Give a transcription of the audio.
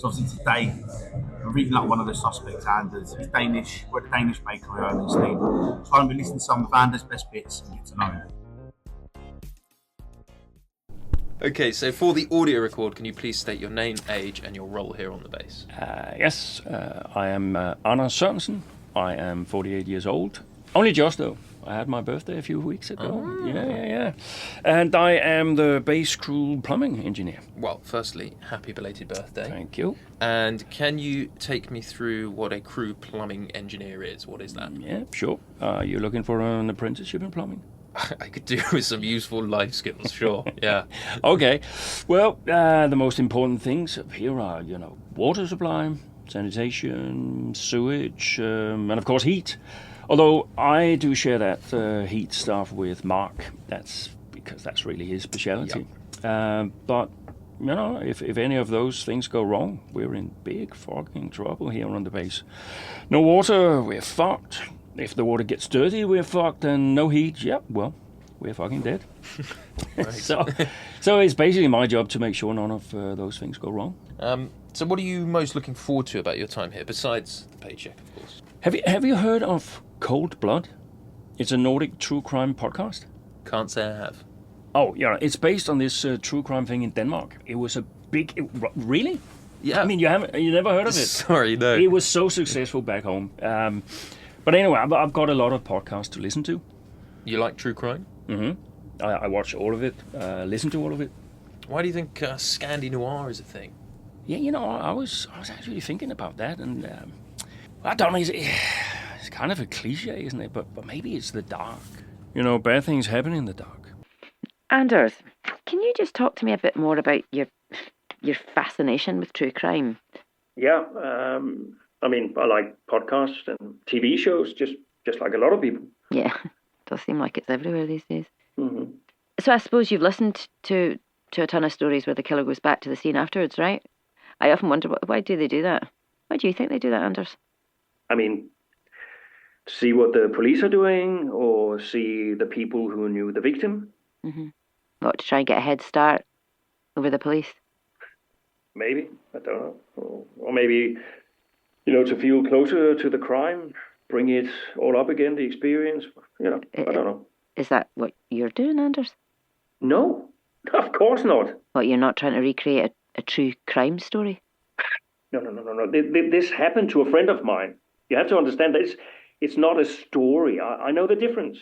So obviously today, we're reading up one of the suspects, Anders. He's Danish. We're at the Danish bakery, Ole Steen. So I'm going to listen to some of Anders' best bits and get to know him. Okay, so for the audio record, can you please state your name, age, and your role here on the base? Yes, I am Anders Sorensen. I am 48 years old. Only just, though. I had my birthday a few weeks ago. Oh. Yeah. And I am the base crew plumbing engineer. Well, firstly, happy belated birthday. Thank you. And can you take me through what a crew plumbing engineer is? What is that? Yeah, sure. You're looking for an apprenticeship in plumbing? I could do with some useful life skills, sure. Yeah. Okay. Well, the most important things up here are, water supply, sanitation, sewage, and of course heat. Although I do share that heat stuff with Mark. That's because that's really his speciality. Yep. But, if any of those things go wrong, we're in big fucking trouble here on the base. No water, we're fucked. If the water gets dirty, we're fucked. And no heat, we're fucking dead. So it's basically my job to make sure none of those things go wrong. So what are you most looking forward to about your time here, besides the paycheck, of course? Have you heard of Cold Blood? It's a Nordic true crime podcast. Can't say I have. Oh, yeah, it's based on this true crime thing in Denmark. It was a big... really? Yeah. I mean, you never heard of it? Sorry, no. It was so successful back home. But anyway, I've got a lot of podcasts to listen to. You like true crime? Mm-hmm. I watch all of it, listen to all of it. Why do you think Scandi Noir is a thing? Yeah, I was actually thinking about that, and I don't know, it's kind of a cliche, isn't it? But maybe it's the dark. Bad things happen in the dark. Anders, can you just talk to me a bit more about your fascination with true crime? Yeah, I like podcasts and TV shows, just like a lot of people. Yeah, does seem like it's everywhere these days. Mm-hmm. So I suppose you've listened to a ton of stories where the killer goes back to the scene afterwards, right? I often wonder, why do they do that? Why do you think they do that, Anders? See what the police are doing, or see the people who knew the victim? Mm-hmm. What, to try and get a head start over the police? Maybe, I don't know. Or maybe, to feel closer to the crime, bring it all up again, the experience, I don't know. Is that what you're doing, Anders? No, of course not. What, you're not trying to recreate a true crime story? No. This happened to a friend of mine. You have to understand that it's not a story. I know the difference.